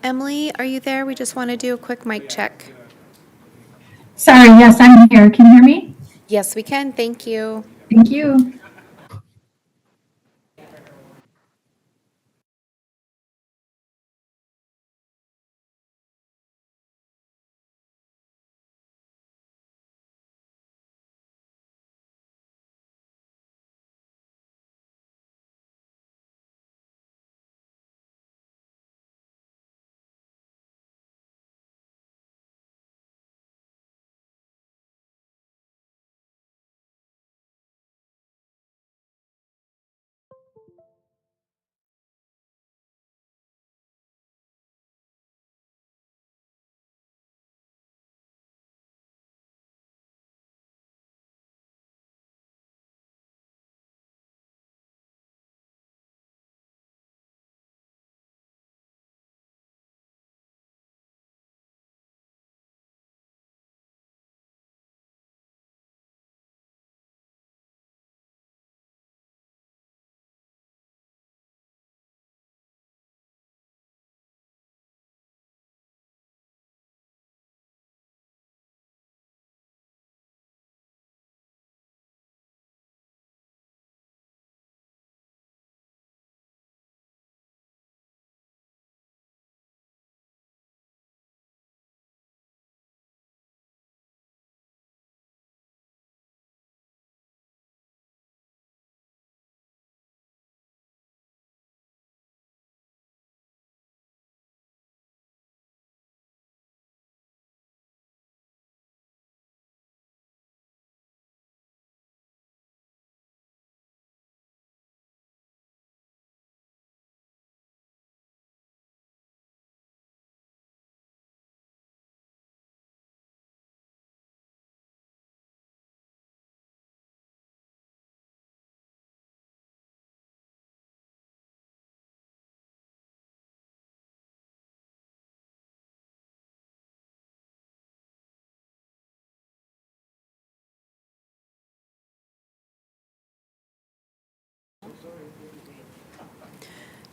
Emily, are you there? We just want to do a quick mic check. Sorry, yes, I'm here. Can you hear me? Yes, we can. Thank you. Thank you.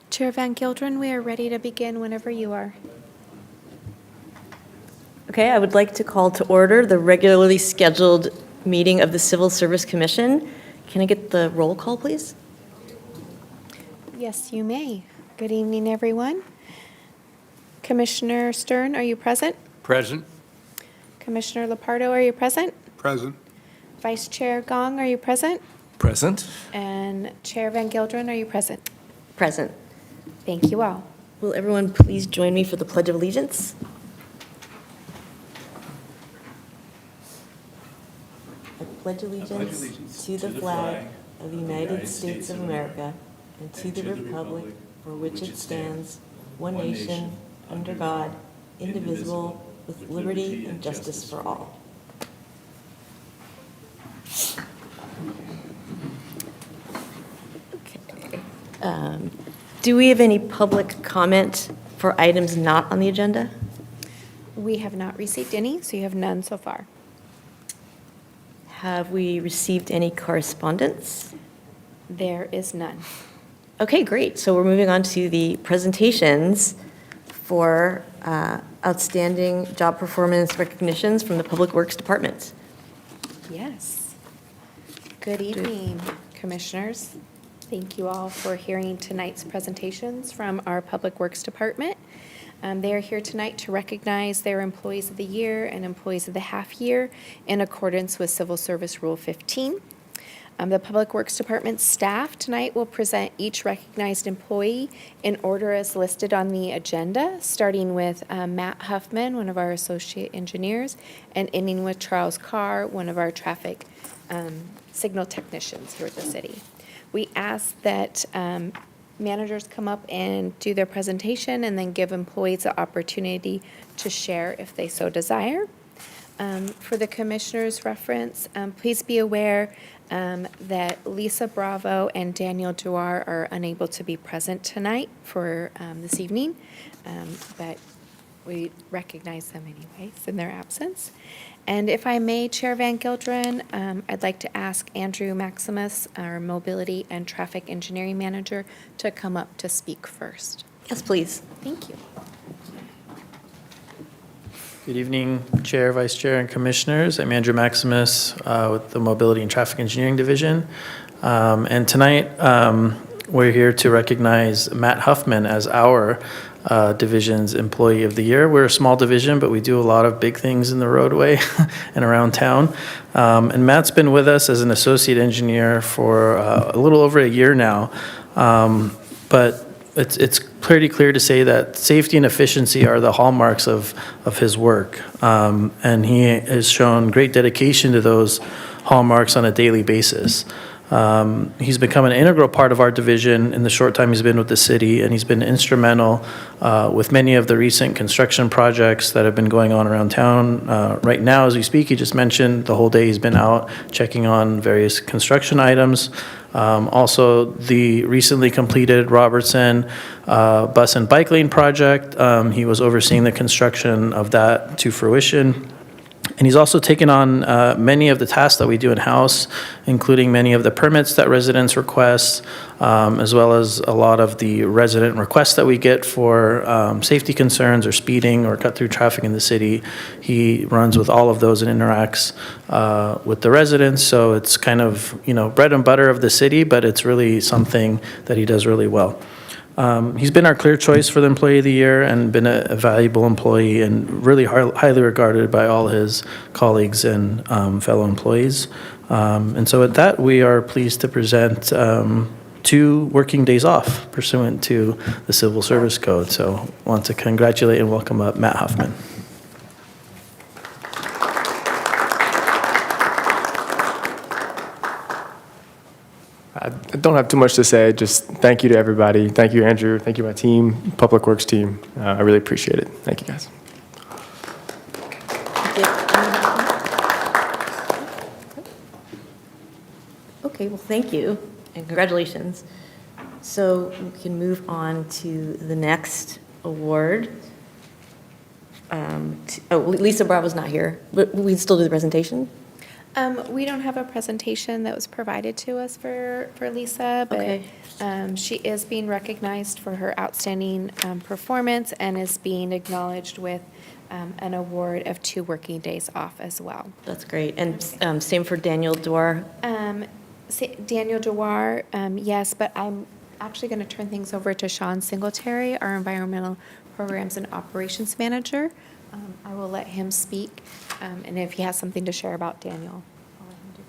Chair Van Gildren, we are ready to begin whenever you are. Okay, I would like to call to order the regularly scheduled meeting of the Civil Service Commission. Can I get the roll call, please? Yes, you may. Good evening, everyone. Commissioner Stern, are you present? Present. Commissioner Lepardo, are you present? Present. Vice Chair Gong, are you present? Present. And Chair Van Gildren, are you present? Present. Thank you all. Will everyone please join me for the Pledge of Allegiance? I pledge allegiance to the flag of the United States of America and to the republic for which it stands, one nation, under God, indivisible, with liberty and justice for all. Okay. Do we have any public comment for items not on the agenda? We have not received any, so you have none so far. Have we received any correspondence? There is none. Okay, great. So we're moving on to the presentations for outstanding job performance recognitions from the Public Works Department. Yes. Good evening, Commissioners. Thank you all for hearing tonight's presentations from our Public Works Department. They are here tonight to recognize their Employees of the Year and Employees of the Half Year in accordance with Civil Service Rule 15. The Public Works Department staff tonight will present each recognized employee in order as listed on the agenda, starting with Matt Huffman, one of our associate engineers, and ending with Charles Carr, one of our traffic signal technicians here at the city. We ask that managers come up and do their presentation and then give employees the opportunity to share if they so desire. For the commissioner's reference, please be aware that Lisa Bravo and Daniel Dewar are unable to be present tonight for this evening, but we recognize them anyways in their absence. And if I may, Chair Van Gildren, I'd like to ask Andrew Maximus, our Mobility and Traffic Engineering Manager, to come up to speak first. Yes, please. Thank you. Good evening, Chair, Vice Chair, and Commissioners. I'm Andrew Maximus with the Mobility and Traffic Engineering Division. And tonight, we're here to recognize Matt Huffman as our division's Employee of the Year. We're a small division, but we do a lot of big things in the roadway and around town. And Matt's been with us as an associate engineer for a little over a year now. But it's pretty clear to say that safety and efficiency are the hallmarks of his work. And he has shown great dedication to those hallmarks on a daily basis. He's become an integral part of our division in the short time he's been with the city, and he's been instrumental with many of the recent construction projects that have been going on around town. Right now, as we speak, he just mentioned the whole day he's been out checking on various construction items. Also, the recently completed Robertson bus and bike lane project, he was overseeing the construction of that to fruition. And he's also taken on many of the tasks that we do in-house, including many of the permits that residents request, as well as a lot of the resident requests that we get for safety concerns or speeding or cut-through traffic in the city. He runs with all of those and interacts with the residents. So it's kind of, bread and butter of the city, but it's really something that he does really well. He's been our clear choice for the Employee of the Year and been a valuable employee and really highly regarded by all his colleagues and fellow employees. And so with that, we are pleased to present 2 working days off pursuant to the Civil Service Code. So I want to congratulate and welcome up Matt Huffman. I don't have too much to say. Just thank you to everybody. Thank you, Andrew. Thank you, my team, Public Works team. I really appreciate it. Thank you, guys. Okay, well, thank you, and congratulations. So we can move on to the next award. Lisa Bravo's not here, but we still do the presentation? We don't have a presentation that was provided to us for Lisa, but Okay. She is being recognized for her outstanding performance and is being acknowledged with an award of 2 working days off as well. That's great. And same for Daniel Dwar. Daniel Dewar, yes, but I'm actually going to turn things over to Sean Singletary, our Environmental Programs and Operations Manager. I will let him speak, and if he has something to share about Daniel, I'll let him do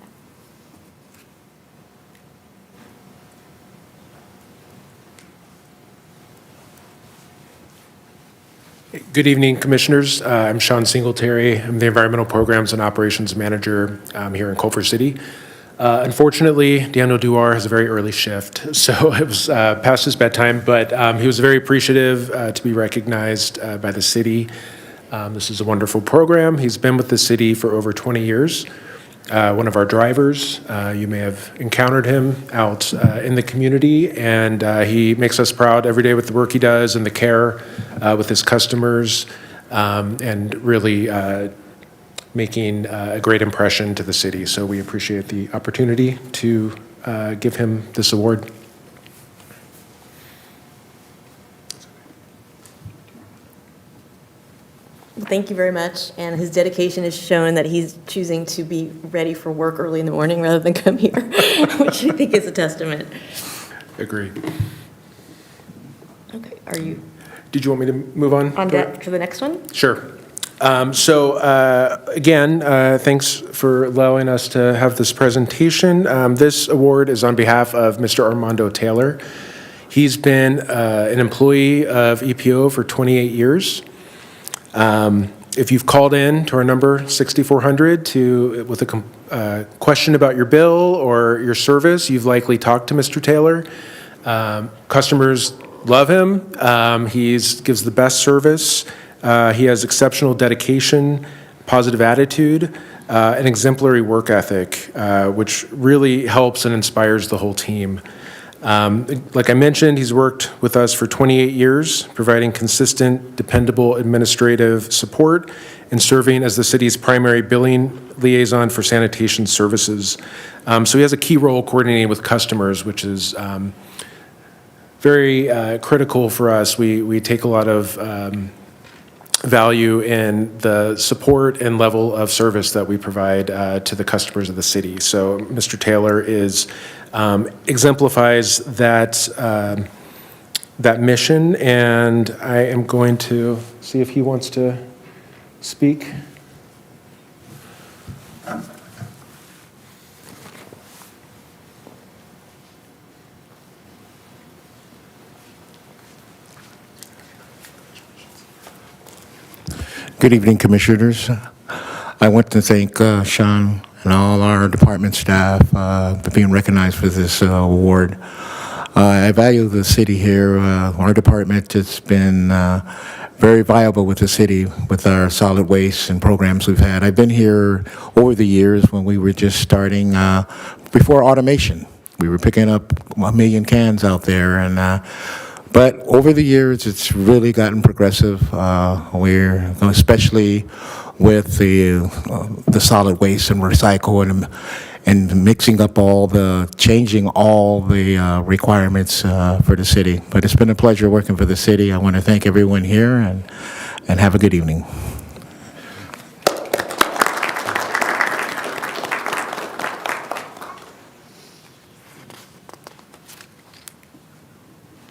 that. Good evening, Commissioners. I'm Sean Singletary. I'm the Environmental Programs and Operations Manager here in Culver City. Unfortunately, Daniel Dewar has a very early shift, so it was past his bedtime, but he was very appreciative to be recognized by the city. This is a wonderful program. He's been with the city for over 20 years. One of our drivers, you may have encountered him out in the community, and he makes us proud every day with the work he does and the care with his customers, and really making a great impression to the city. So we appreciate the opportunity to give him this award. Thank you very much. And his dedication is shown that he's choosing to be ready for work early in the morning rather than come here, which I think is a testament. Agree. Okay, are you Did you want me to move on? on deck for the next one? Sure. Again, thanks for allowing us to have this presentation. This award is on behalf of Mr. Armando Taylor. He's been an employee of EPO for 28 years. If you've called in to our number 6400 with a question about your bill or your service, you've likely talked to Mr. Taylor. Customers love him. He gives the best service. He has exceptional dedication, positive attitude, and exemplary work ethic, which really helps and inspires the whole team. Like I mentioned, he's worked with us for 28 years, providing consistent, dependable administrative support and serving as the city's primary billing liaison for sanitation services. So he has a key role coordinating with customers, which is very critical for us. We take a lot of value in the support and level of service that we provide to the customers of the city. So Mr. Taylor exemplifies that mission, and I am going to see if he wants to speak. Good evening, Commissioners. I want to thank Sean and all our department staff for being recognized for this award. I value the city here. Our department has been very viable with the city with our solid waste and programs we've had. I've been here over the years when we were just starting before automation. We were picking up 1 million cans out there, and but over the years, it's really gotten progressive. We're especially with the solid waste and recycle and mixing up changing all the requirements for the city. But it's been a pleasure working for the city. I want to thank everyone here and have a good evening.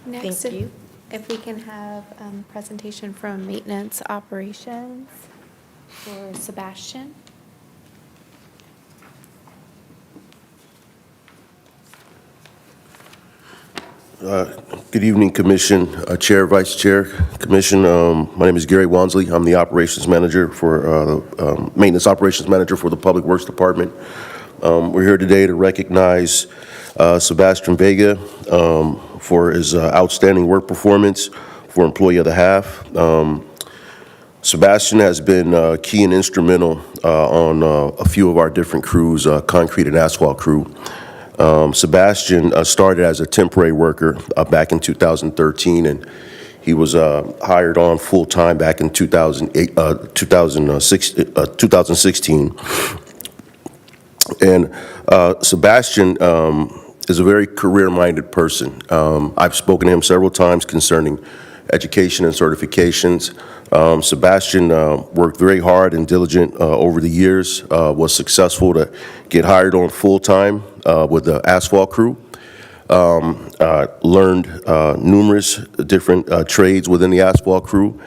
Next, Thank you. if we can have presentation from Maintenance Operations for Sebastian. Good evening, Commission, Chair, Vice Chair, Commission. My name is Gary Wansley. I'm the Operations Manager for Maintenance Operations Manager for the Public Works Department. We're here today to recognize Sebastian Vega for his outstanding work performance for Employee of the Half. Sebastian has been key and instrumental on a few of our different crews, concrete and asphalt crew. Sebastian started as a temporary worker back in 2013, and he was hired on full-time back in 2016. And Sebastian is a very career-minded person. I've spoken to him several times concerning education and certifications. Sebastian worked very hard and diligent over the years, was successful to get hired on full-time with the asphalt crew, learned numerous different trades within the asphalt crew,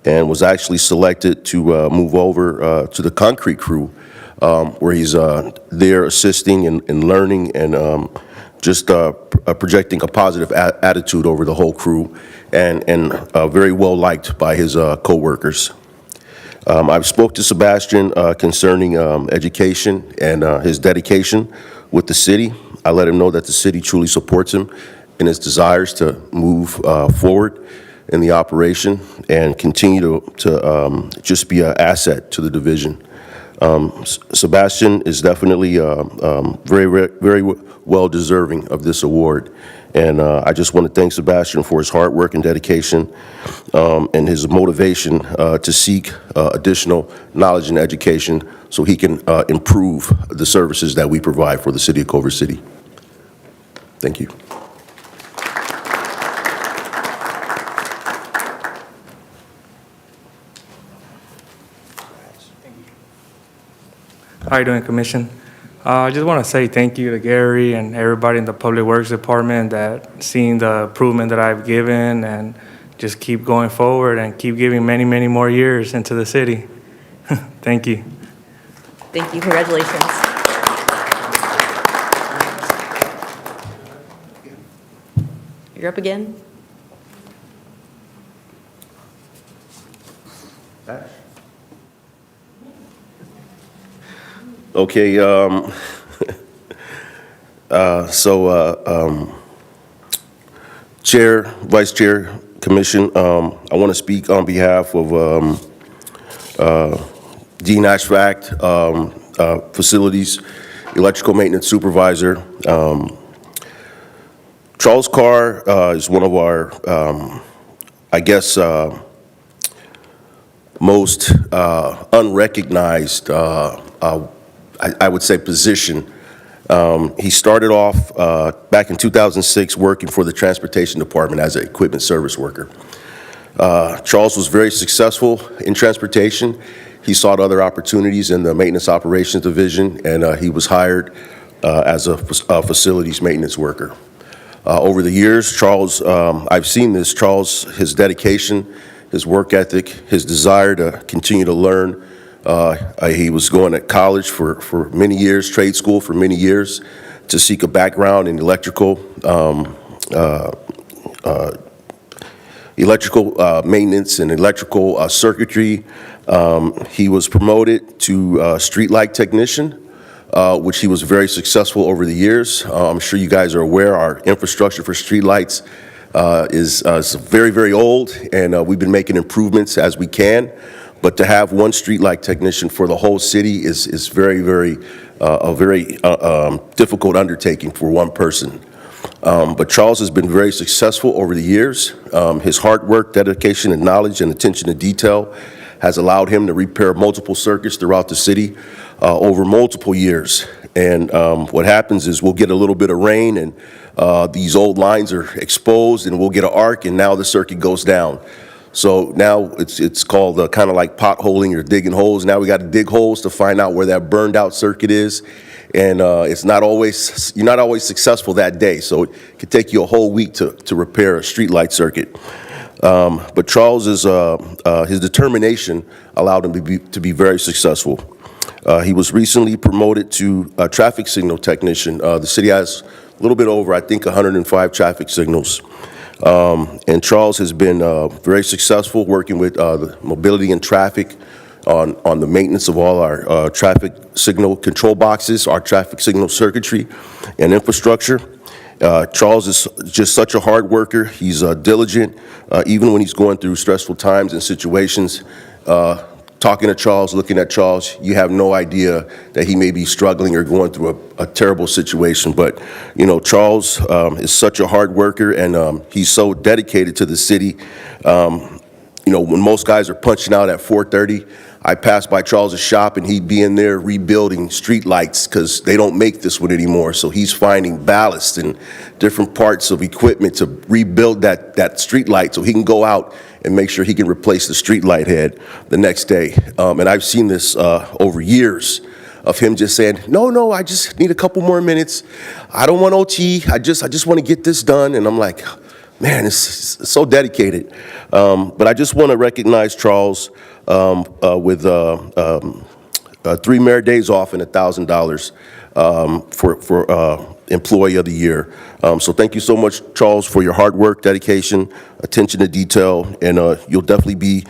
and was actually selected to move over to the concrete crew, where he's there assisting and learning and just projecting a positive attitude over the whole crew, and very well liked by his co-workers. I've spoke to Sebastian concerning education and his dedication with the city. I let him know that the city truly supports him in his desires to move forward in the operation and continue to just be an asset to the division. Sebastian is definitely very well deserving of this award, and I just want to thank Sebastian for his hard work and dedication and his motivation to seek additional knowledge and education so he can improve the services that we provide for the city of Culver City. Thank you. How you doing, Commission? I just want to say thank you to Gary and everybody in the Public Works Department that seen the improvement that I've given, and just keep going forward and keep giving many, many more years into the city. Thank you. Thank you. Congratulations. You're up again. Okay, Chair, Vice Chair, Commission, I want to speak on behalf of Dean Ashfact, Facilities, Electrical Maintenance Supervisor. Charles Carr is one of our, I guess, most unrecognized, I would say, position. He started off back in 2006 working for the Transportation Department as an equipment service worker. Charles was very successful in transportation. He sought other opportunities in the maintenance operations division, and he was hired as a facilities maintenance worker. Over the years, Charles, I've seen this, Charles, his dedication, his work ethic, his desire to continue to learn. He was going to college for many years, trade school for many years, to seek a background in electrical maintenance and electrical circuitry. He was promoted to street light technician, which he was very successful over the years. I'm sure you guys are aware our infrastructure for street lights is very, very old, and we've been making improvements as we can. But to have one street light technician for the whole city is very, very, a very difficult undertaking for one person. But Charles has been very successful over the years. His hard work, dedication, and knowledge and attention to detail has allowed him to repair multiple circuits throughout the city over multiple years. And what happens is we'll get a little bit of rain, and these old lines are exposed, and we'll get an arc, and now the circuit goes down. So now it's called kind of like potholing or digging holes. Now we got to dig holes to find out where that burned out circuit is. And you're not always successful that day. So it could take you a whole week to repair a street light circuit. But Charles, his determination allowed him to be very successful. He was recently promoted to a traffic signal technician. The city has a little bit over, I think, 105 traffic signals. And Charles has been very successful working with the mobility and traffic on the maintenance of all our traffic signal control boxes, our traffic signal circuitry and infrastructure. Charles is just such a hard worker. He's diligent, even when he's going through stressful times and situations. Talking to Charles, looking at Charles, you have no idea that he may be struggling or going through a terrible situation. But, you know, Charles is such a hard worker, and he's so dedicated to the city. You know, when most guys are punching out at 4:30, I pass by Charles's shop, and he'd be in there rebuilding street lights because they don't make this one anymore. So he's finding ballast and different parts of equipment to rebuild that street light so he can go out and make sure he can replace the street light head the next day. And I've seen this over years of him just saying, no, I just need a couple more minutes. I don't want OT. I just want to get this done. And I'm like, man, it's so dedicated. But I just want to recognize Charles with 3 merit days off and $1,000 for Employee of the Year. So thank you so much, Charles, for your hard work, dedication, attention to detail, and you'll definitely be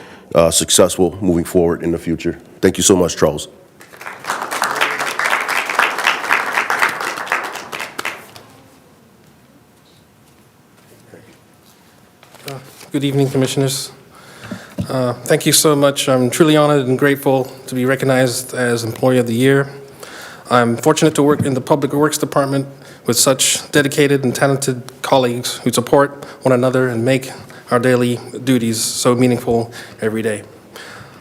successful moving forward in the future. Thank you so much, Charles. Good evening, Commissioners. Thank you so much. I'm truly honored and grateful to be recognized as Employee of the Year. I'm fortunate to work in the Public Works Department with such dedicated and talented colleagues who support one another and make our daily duties so meaningful every day.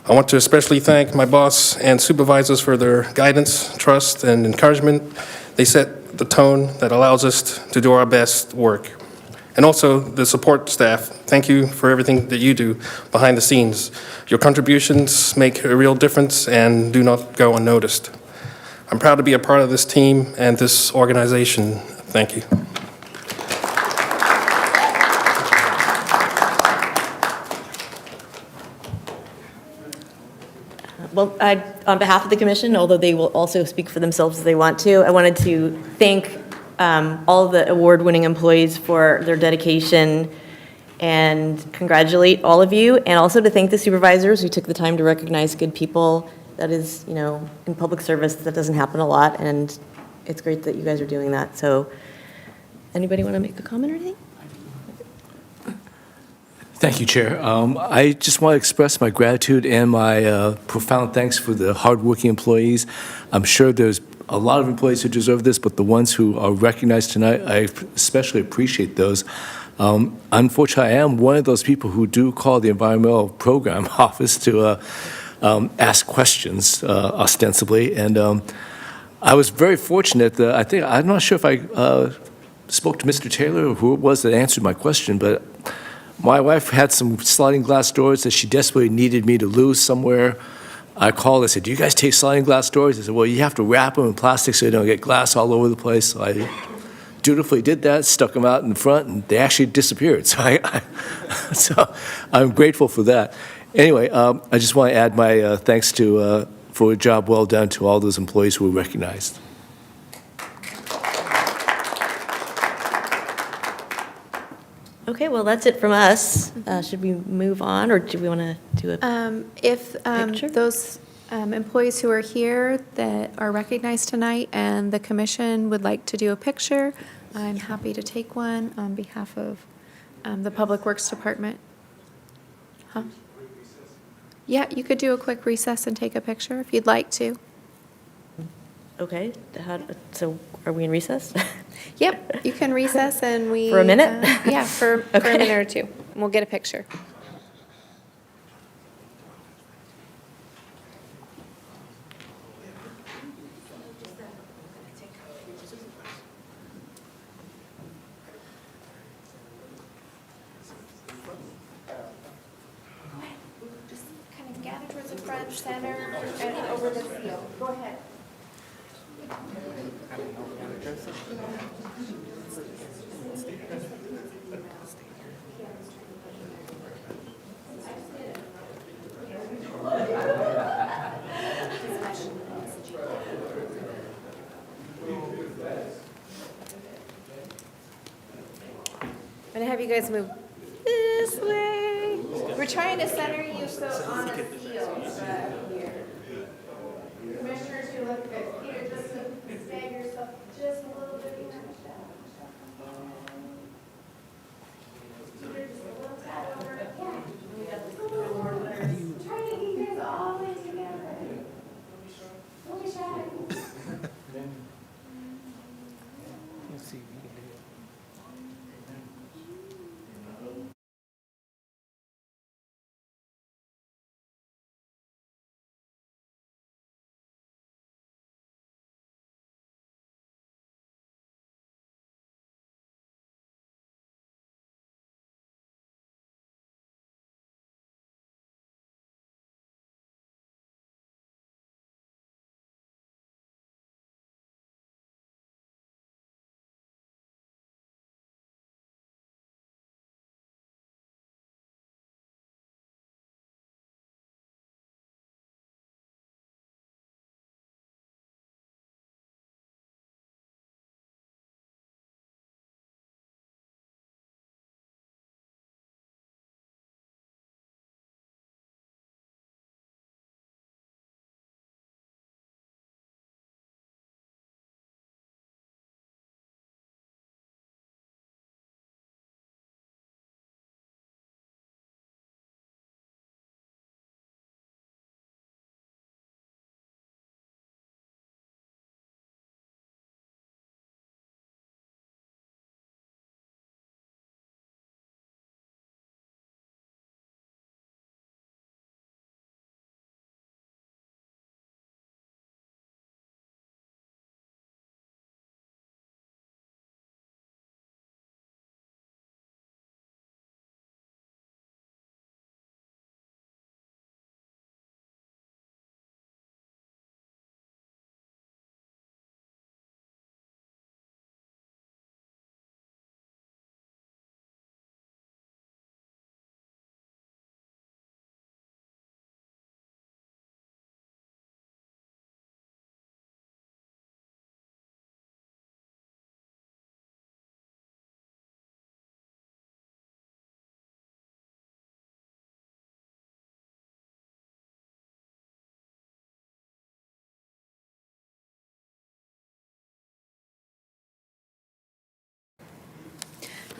I want to especially thank my boss and supervisors for their guidance, trust, and encouragement. They set the tone that allows us to do our best work. And also the support staff, thank you for everything that you do behind the scenes. Your contributions make a real difference and do not go unnoticed. I'm proud to be a part of this team and this organization. Thank you. Well, on behalf of the commission, although they will also speak for themselves if they want to, I wanted to thank all the award-winning employees for their dedication and congratulate all of you, and also to thank the supervisors who took the time to recognize good people. That is, you know, in public service, that doesn't happen a lot, and it's great that you guys are doing that. So anybody want to make a comment or anything? Thank you, Chair. I just want to express my gratitude and my profound thanks for the hardworking employees. I'm sure there's a lot of employees who deserve this, but the ones who are recognized tonight, I especially appreciate those. Unfortunately, I am one of those people who do call the environmental program office to ask questions, ostensibly. And I was very fortunate that I'm not sure if I spoke to Mr. Taylor or who it was that answered my question, but My wife had some sliding glass doors that she desperately needed me to lose somewhere. I called, I said, "Do you guys take sliding glass doors?" They said, "Well, you have to wrap them in plastic so you don't get glass all over the place." So I dutifully did that, stuck them out in front, and they actually disappeared. So I'm grateful for that. Anyway, I just want to add my thanks for a job well done to all those employees who were recognized. Okay, well, that's it from us. Should we move on, or do we want to do a If picture? those employees who are here that are recognized tonight and the commission would like to do a picture, I'm happy to take one on behalf of the Public Works Department. Huh? Yeah, you could do a quick recess and take a picture if you'd like to. Okay, so are we in recess? Yep, you can recess and we. For a minute? Yeah, for a Okay. minute or two. And we'll get a picture. Just kind of gather towards the front, center, and over the field. Go ahead. I'm gonna have you guys move this way. We're trying to center you so on the field here. Commissioners, you look good. Peter, just stag yourself just a little bit behind Michelle. Peter, just a little pat over. Yeah. We got this little more letters. Trying to get you guys all in together. Don't be shy.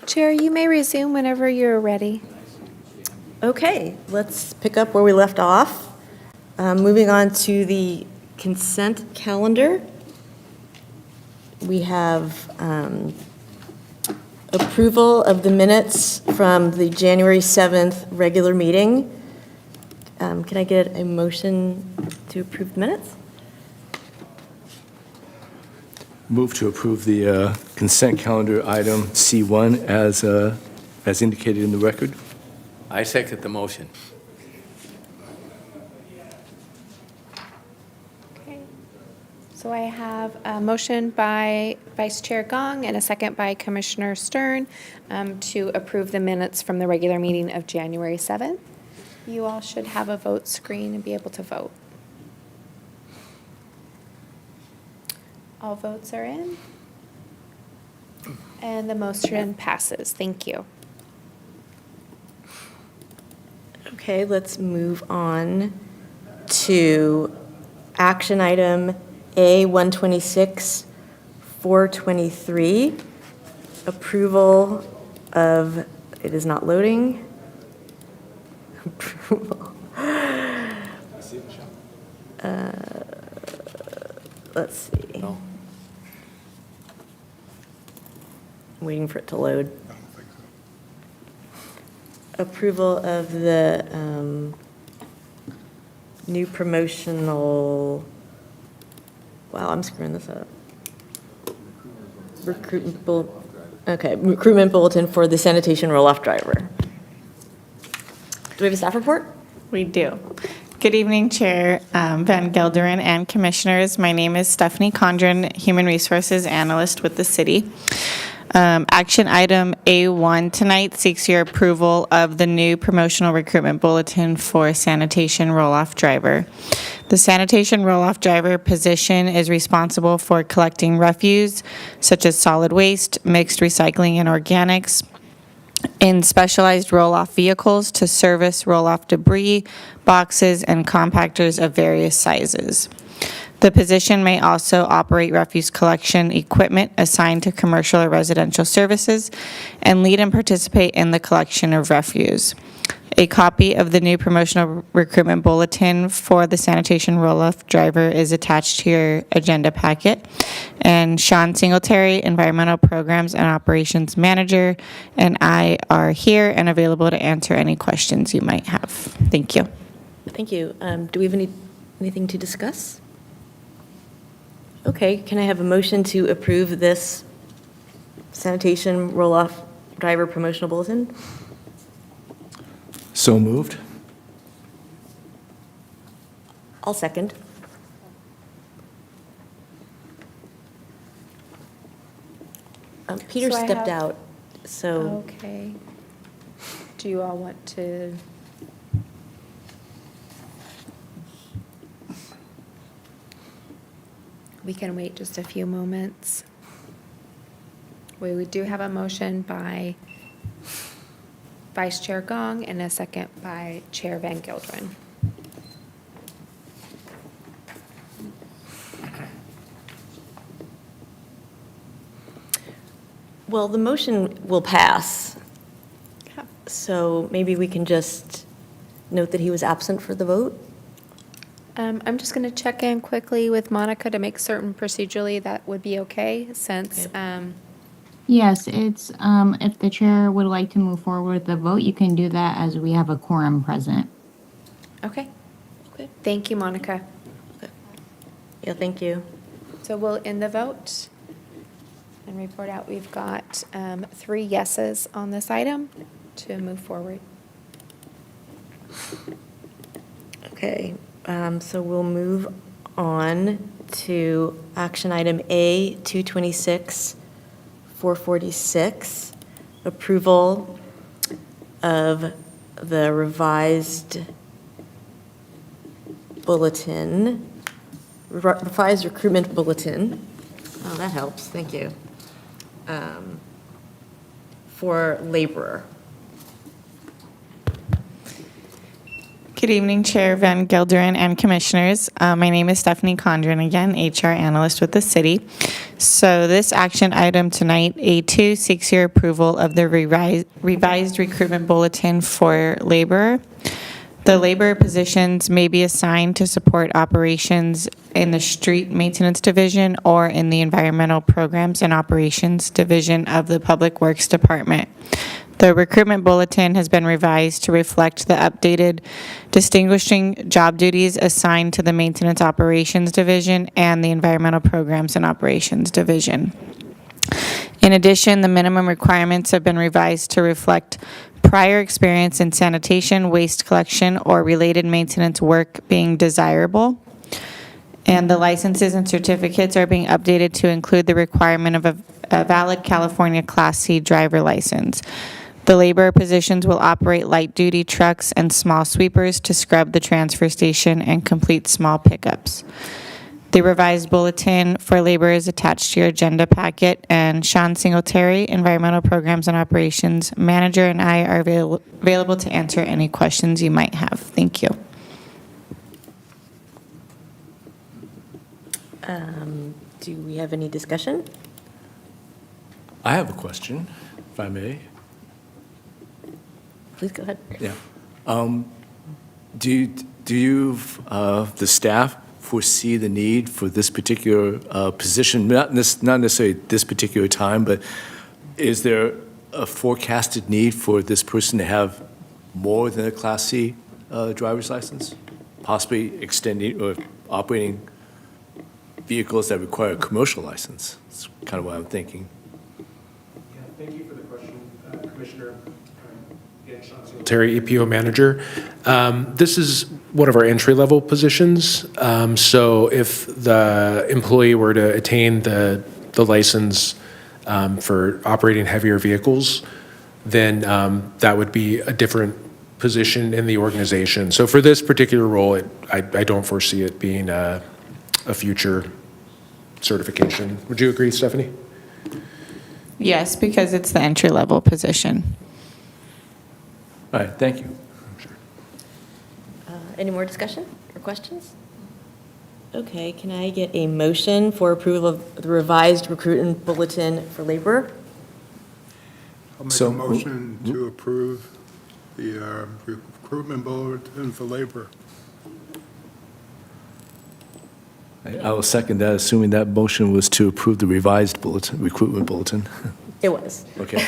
Chair, you may resume whenever you're ready. Okay, let's pick up where we left off. Moving on to the consent calendar. We have approval of the minutes from the January 7th regular meeting. Can I get a motion to approve the minutes? Move to approve the consent calendar item C1 as indicated in the record. I second the motion. Okay. So I have a motion by Vice Chair Gong and a second by Commissioner Stern to approve the minutes from the regular meeting of January 7th. You all should have a vote screen and be able to vote. All votes are in. And the motion passes. Thank you. Okay, let's move on to action item A126, 423, approval of, it is not loading. Approval. Let's see. No? I'm waiting for it to load. Approval of the new promotional, wow, I'm screwing this up. Recruitment bulletin for the sanitation roll-off driver. Do we have a staff report? We do. Good evening, Chair Van Gelderen and Commissioners. My name is Stephanie Condren, Human Resources Analyst with the city. Action item A1 tonight seeks your approval of the new promotional recruitment bulletin for sanitation roll-off driver. The sanitation roll-off driver position is responsible for collecting refuse, such as solid waste, mixed recycling, and organics, in specialized roll-off vehicles to service roll-off debris, boxes, and compactors of various sizes. The position may also operate refuse collection equipment assigned to commercial or residential services and lead and participate in the collection of refuse. A copy of the new promotional recruitment bulletin for the sanitation roll-off driver is attached to your agenda packet. And Sean Singletary, Environmental Programs and Operations Manager, and I are here and available to answer any questions you might have. Thank you. Thank you. Do we have anything to discuss? Okay, can I have a motion to approve this sanitation roll-off driver promotional bulletin? So moved. I'll second. Peter So I stepped have- out, so Okay. Do you all want to? We can wait just a few moments. We do have a motion by Vice Chair Gong and a second by Chair Van Gelderen. well, the motion will pass. So maybe we can just note that he was absent for the vote? I'm just going to check in quickly with Monica to make certain procedurally that would be okay, since, Yes, it's, if the chair would like to move forward with the vote, you can do that as we have a quorum present. okay. Okay. Thank you, Monica. Yeah, thank you. So we'll end the vote and report out. We've got 3 yeses on this item to move forward. Okay, so we'll move on to action item A, 226, 446, approval of the revised bulletin, revised recruitment bulletin. Oh, that helps, thank you. For laborer. Good evening, Chair Van Gelderen and Commissioners. My name is Stephanie Condren, again, HR Analyst with the City. So this action item tonight, A2, seeks your approval of the revised recruitment bulletin for laborer. The laborer positions may be assigned to support operations in the Street Maintenance Division or in the Environmental Programs and Operations Division of the Public Works Department. The recruitment bulletin has been revised to reflect the updated distinguishing job duties assigned to the Maintenance Operations Division and the Environmental Programs and Operations Division. In addition, the minimum requirements have been revised to reflect prior experience in sanitation, waste collection, or related maintenance work being desirable. And the licenses and certificates are being updated to include the requirement of a valid California Class C driver license. The laborer positions will operate light-duty trucks and small sweepers to scrub the transfer station and complete small pickups. The revised bulletin for labor is attached to your agenda packet, and Sean Singletary, Environmental Programs and Operations Manager, and I are available to answer any questions you might have. Thank you. Do we have any discussion? I have a question, if I may. Please go ahead. Yeah. Do you, the staff, foresee the need for this particular position, not necessarily this particular time, but is there a forecasted need for this person to have more than a Class C driver's license? Possibly extending or operating vehicles that require a commercial license? That's kind of what I'm thinking. Thank you for the question, Commissioner. Terry, EPO Manager. This is one of our entry-level positions. So if the employee were to attain the license for operating heavier vehicles, then that would be a different position in the organization. So for this particular role, I don't foresee it being a future certification. Would you agree, Stephanie? Yes, because it's the entry-level position. All right, thank you. Any more discussion or questions? Okay, can I get a motion for approval of the revised recruitment bulletin for laborer? I'll make So- a motion to approve the recruitment bulletin for labor. I will second that, assuming that motion was to approve the revised bulletin, recruitment bulletin. It was. Okay.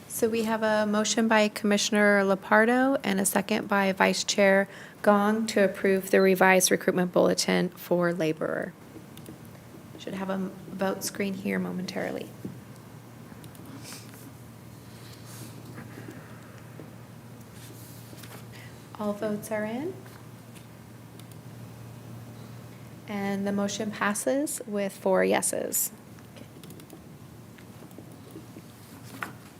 So we have a motion by Commissioner Lepardo and a second by Vice Chair Gong to approve the revised recruitment bulletin for laborer. Should have a vote screen here momentarily. All votes are in. And the motion passes with 4 yeses.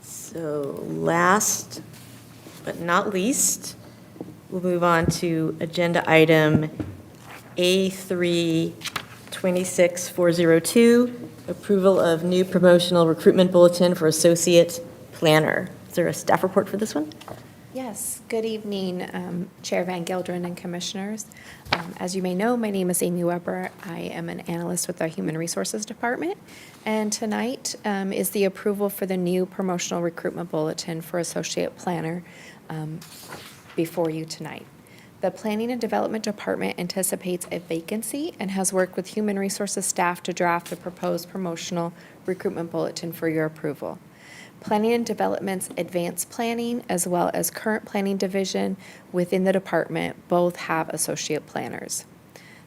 So last but not least, we'll move on to agenda item A3-26402, approval of new promotional recruitment bulletin for associate planner. Is there a staff report for this one? Yes, good evening, Chair Van Gelderen and Commissioners. As you may know, my name is Amy Weber. I am an analyst with our Human Resources Department, and tonight is the approval for the new promotional recruitment bulletin for Associate Planner before you tonight. The Planning and Development Department anticipates a vacancy and has worked with Human Resources staff to draft the proposed promotional recruitment bulletin for your approval. Planning and Development's advanced planning, as well as current planning division within the department, both have associate planners.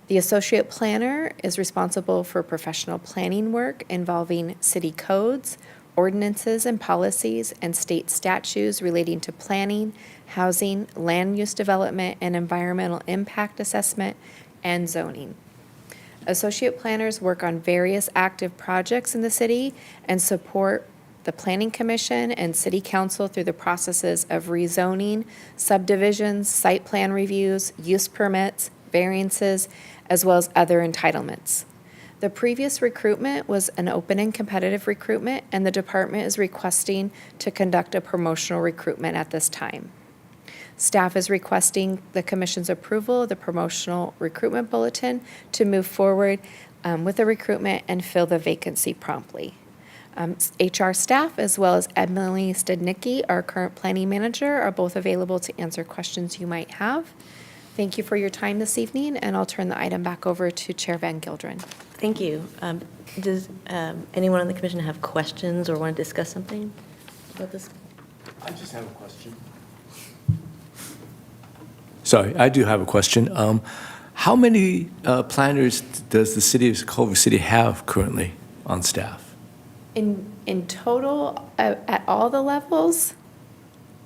The associate planner is responsible for professional planning work involving city codes, ordinances and policies, and state statutes relating to planning, housing, land use development, and environmental impact assessment and zoning. Associate planners work on various active projects in the city and support the Planning Commission and City Council through the processes of rezoning, subdivisions, site plan reviews, use permits, variances, as well as other entitlements. The previous recruitment was an open and competitive recruitment, and the department is requesting to conduct a promotional recruitment at this time. Staff is requesting the Commission's approval of the promotional recruitment bulletin to move forward with the recruitment and fill the vacancy promptly. HR staff, as well as Emily Stednicki, our current planning manager, are both available to answer questions you might have. Thank you for your time this evening, and I'll turn the item back over to Chair Van Gelderen. Thank you. Does anyone on the commission have questions or want to discuss something about this? I just have a question. Sorry, I do have a question. How many planners does the city of Culver City have currently on staff? In total, at all the levels?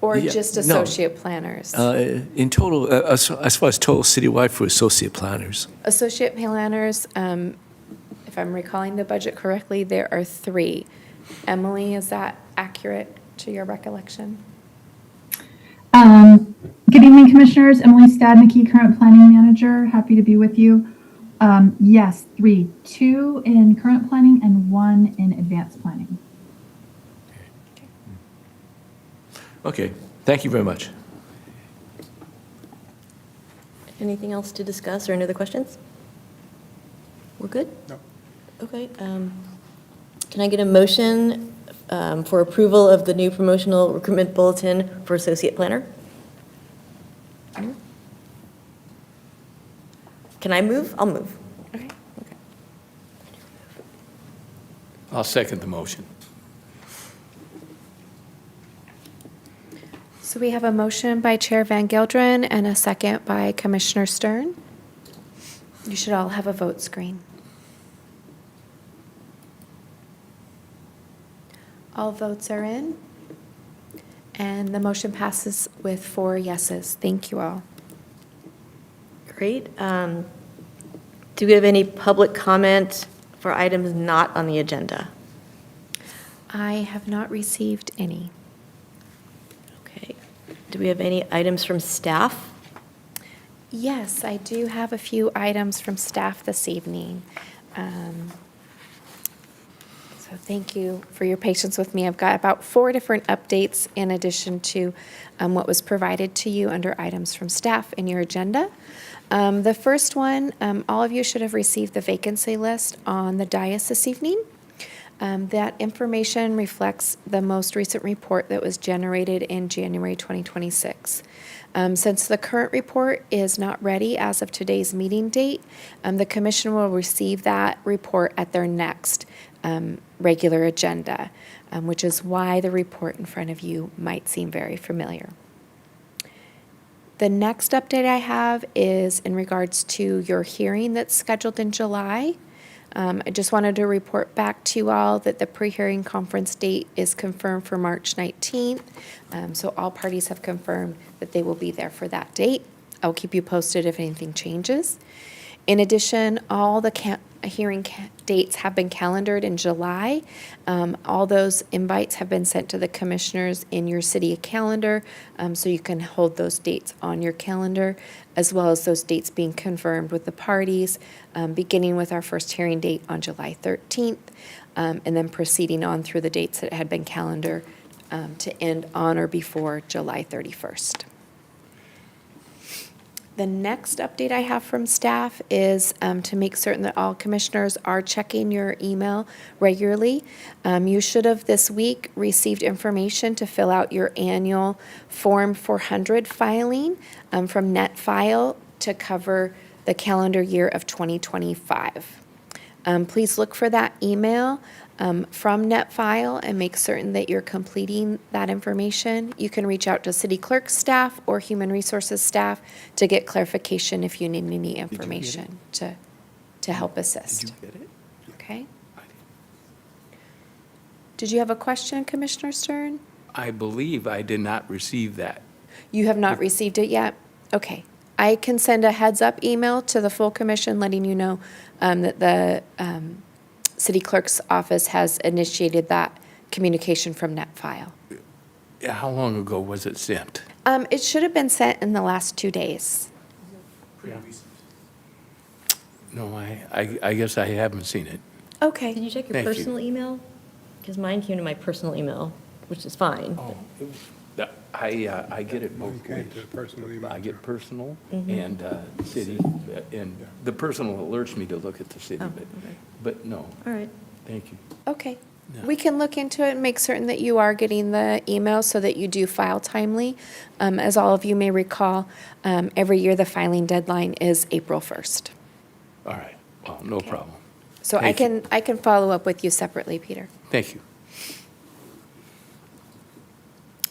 Or Yeah, just no. associate planners? In total, as far as total citywide for associate planners. Associate planners, if I'm recalling the budget correctly, there are 3. Emily, is that accurate to your recollection? Good evening, Commissioners. Emily Stadnicki, current Planning Manager. Happy to be with you. Yes, 3. 2 in current planning and 1 in advanced planning. Okay, thank you very much. Anything else to discuss or any other questions? We're good? No. Okay. Can I get a motion for approval of the new promotional recruitment bulletin for associate planner? Can I move? I'll move. I'll second the motion. So we have a motion by Chair Van Gelderen and a second by Commissioner Stern. You should all have a vote screen. All votes are in, and the motion passes with 4 yeses. Thank you all. Great. Do we have any public comment for items not on the agenda? I have not received any. Okay. Do we have any items from staff? Yes, I do have a few items from staff this evening. So thank you for your patience with me. I've got about 4 different updates in addition to what was provided to you under items from staff in your agenda. The first one, all of you should have received the vacancy list on the dais this evening. That information reflects the most recent report that was generated in January 2026. Since the current report is not ready as of today's meeting date, the commission will receive that report at their next regular agenda, which is why the report in front of you might seem very familiar. The next update I have is in regards to your hearing that's scheduled in July. I just wanted to report back to you all that the pre-hearing conference date is confirmed for March 19th. So all parties have confirmed that they will be there for that date. I'll keep you posted if anything changes. In addition, all the hearing dates have been calendared in July. All those invites have been sent to the commissioners in your city calendar, so you can hold those dates on your calendar, as well as those dates being confirmed with the parties, beginning with our first hearing date on July 13th, and then proceeding on through the dates that had been calendared to end on or before July 31st. The next update I have from staff is to make certain that all commissioners are checking your email regularly. You should have this week received information to fill out your annual Form 400 filing from NetFile to cover the calendar year of 2025. Please look for that email from NetFile and make certain that you're completing that information. You can reach out to City Clerk staff or Human Resources staff to get clarification if you need any information to help assist. Did you get it? Okay. Did you have a question, Commissioner Stern? I believe I did not receive that. You have not received it yet? Okay. I can send a heads-up email to the full commission letting you know that the City Clerk's office has initiated that communication from NetFile. How long ago was it sent? It should have been sent in the last 2 days. No, I guess I haven't seen it. Okay. Did you check your Thank you. personal email? Because mine came to my personal email, which is fine. I get it both Okay, ways. to personal email. I get personal and city, and the personal alerts me to look at the city, Oh, okay. but no, All right. thank you. Okay. No. We can look into it and make certain that you are getting the email so that you do file timely. As all of you may recall, every year the filing deadline is April 1st. All right, well, no problem. So I can follow up with you separately, Peter. Thank you.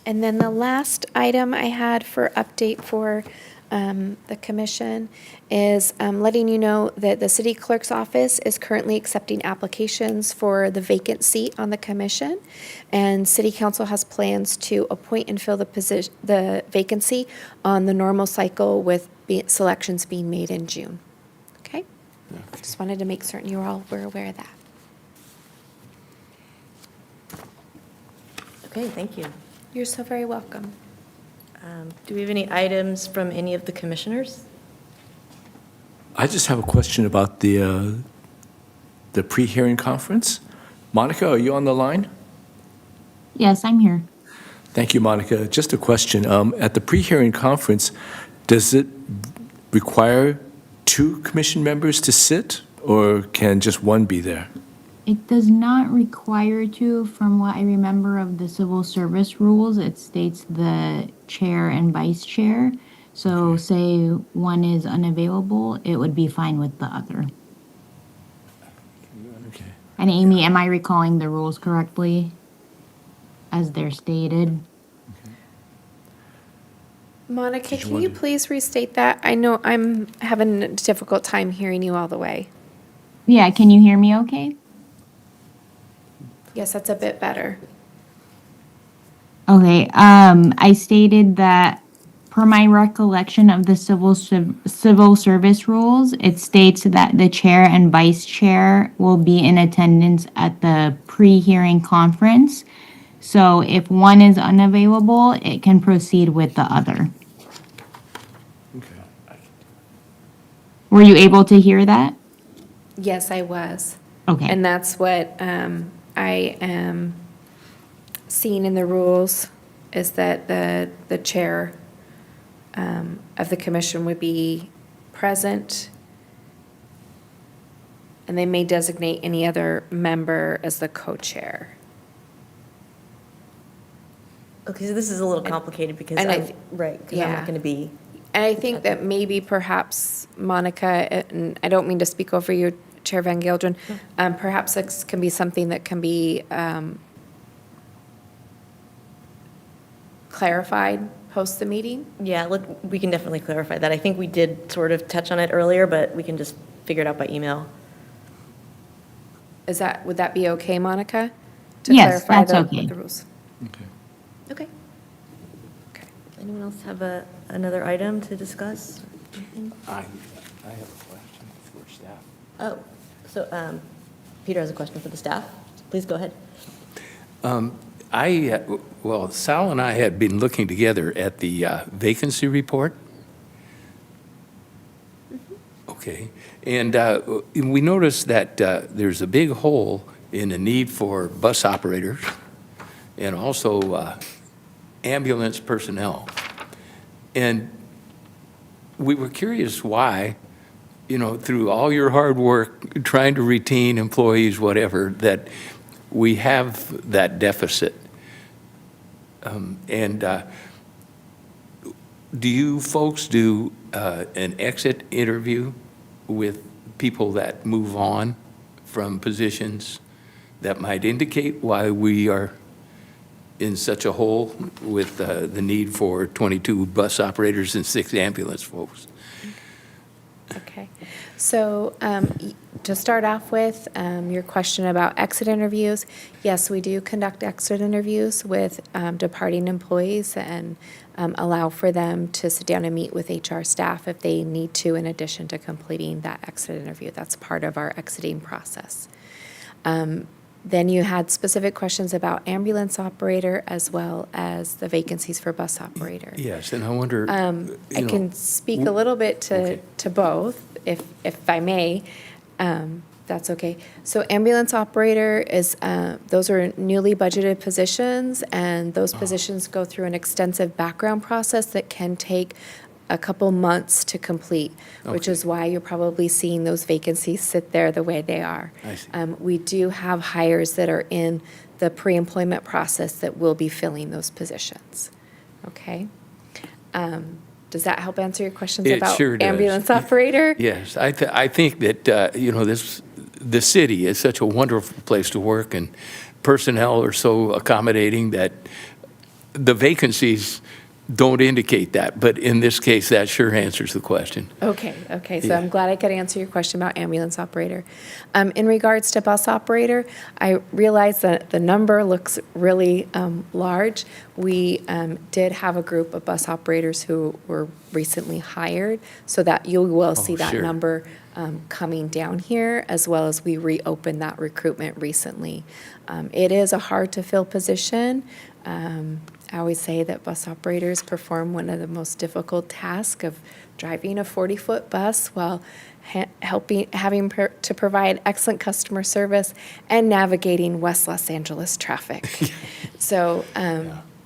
And then the last item I had for update for the commission is letting you know that the city clerk's office is currently accepting applications for the vacant seat on the commission, and city council has plans to appoint and fill the vacancy on the normal cycle with selections being made in June. Okay? Just wanted to make certain you all were aware of that. Okay, thank you. You're so very welcome. Do we have any items from any of the commissioners? I just have a question about the pre-hearing conference. Monica, are you on the line? Yes, I'm here. Thank you, Monica. Just a question. At the pre-hearing conference, does it require 2 commission members to sit, or can just one be there? It does not require to, from what I remember of the civil service rules, it states the chair and vice chair. So say one is unavailable, it would be fine with the other. Okay. And Amy, am I recalling the rules correctly as they're stated? Monica, Did you can want you to- please restate that? I know I'm having a difficult time hearing you all the way. Yeah, can you hear me okay? Yes, that's a bit better. Okay, I stated that per my recollection of the civil service rules, it states that the chair and vice chair will be in attendance at the pre-hearing conference. So if one is unavailable, it can proceed with the other. Okay. Were you able to hear that? Yes, I was. Okay. And that's what I am seeing in the rules, is that the chair of the commission would be present, and they may designate any other member as the co-chair. Okay, so this is a little complicated because and I'm not yeah. going to be. And I think that maybe perhaps, Monica, and I don't mean to speak over you, Chair Van Gelderen, perhaps this can be something that can be clarified post the meeting. Yeah, we can definitely clarify that. I think we did sort of touch on it earlier, but we can just figure it out by email. Would that be okay, Monica? To Yes, clarify that's okay. the rules. Okay. Okay. Anyone else have another item to discuss? I have a question for staff. Oh, so Peter has a question for the staff. Please go ahead. Well, Sal and I had been looking together at the vacancy report. Okay, and we noticed that there's a big hole in the need for bus operators and also ambulance personnel. And we were curious why, through all your hard work, trying to retain employees, whatever, that we have that deficit. Do you folks do an exit interview with people that move on from positions that might indicate why we are in such a hole with the need for 22 bus operators and 6 ambulance folks? Okay. So to start off with, your question about exit interviews, yes, we do conduct exit interviews with departing employees and allow for them to sit down and meet with HR staff if they need to, in addition to completing that exit interview. That's part of our exiting process. Then you had specific questions about ambulance operator as well as the vacancies for bus operator. Yes, and I wonder, I can speak a little bit to both, if I may. That's okay. So ambulance operator is, those are newly budgeted positions, and those positions go through an extensive background process that can take a couple months to complete, which is why you're probably seeing those vacancies sit there the way they are. I see. We do have hires that are in the pre-employment process that will be filling those positions. Okay? Does that help answer your questions It about sure does. ambulance operator? yes, I think that, the city is such a wonderful place to work, and personnel are so accommodating that the vacancies don't indicate that, but in this case, that sure answers the question. Okay, so Yeah. I'm glad I could answer your question about ambulance operator. In regards to bus operator, I realize that the number looks really large. We did have a group of bus operators who were recently hired, so that you will see that sure. number coming down here, as well as we reopened that recruitment recently. It is a hard-to-fill position. I always say that bus operators perform one of the most difficult tasks of driving a 40-foot bus while having to provide excellent customer service and navigating West Los Angeles traffic. So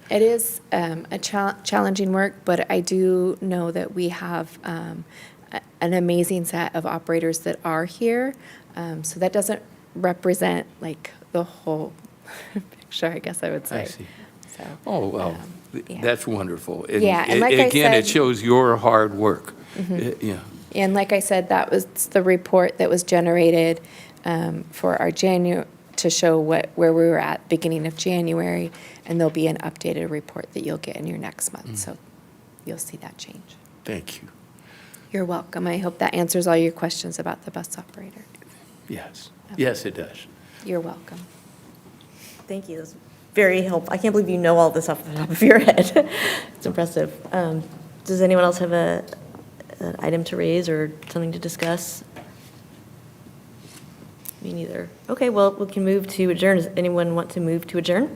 it is a challenging work, but I do know that we have an amazing set of operators that are here. So that doesn't represent like the whole picture, I guess I would say. I see. So, Oh, well, yeah. that's wonderful. And Yeah, and like I again, it said- shows your hard work. Yeah. And like I said, that was the report that was generated for our to show where we were at beginning of January, and there'll be an updated report that you'll get in your next month. So you'll see that change. Thank you. You're welcome. I hope that answers all your questions about the bus operator. Yes. Yes, it does. You're welcome. Thank you. That's very helpful. I can't believe you know all this off the top of your head. It's impressive. Does anyone else have an item to raise or something to discuss? Me neither. Okay, well, we can move to adjourn. Does anyone want to move to adjourn?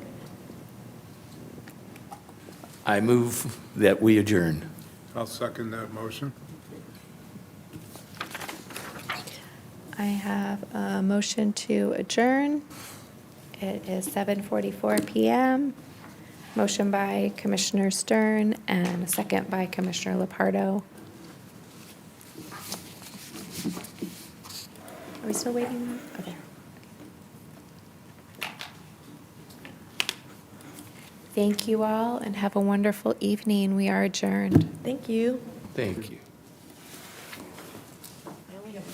I move that we adjourn. I'll second that motion. I have a motion to adjourn. It is 7:44 PM. Motion by Commissioner Stern and a second by Commissioner Lepardo. Are we still waiting? Okay. Thank you all and have a wonderful evening. We are adjourned. Thank you. Thank you. I only have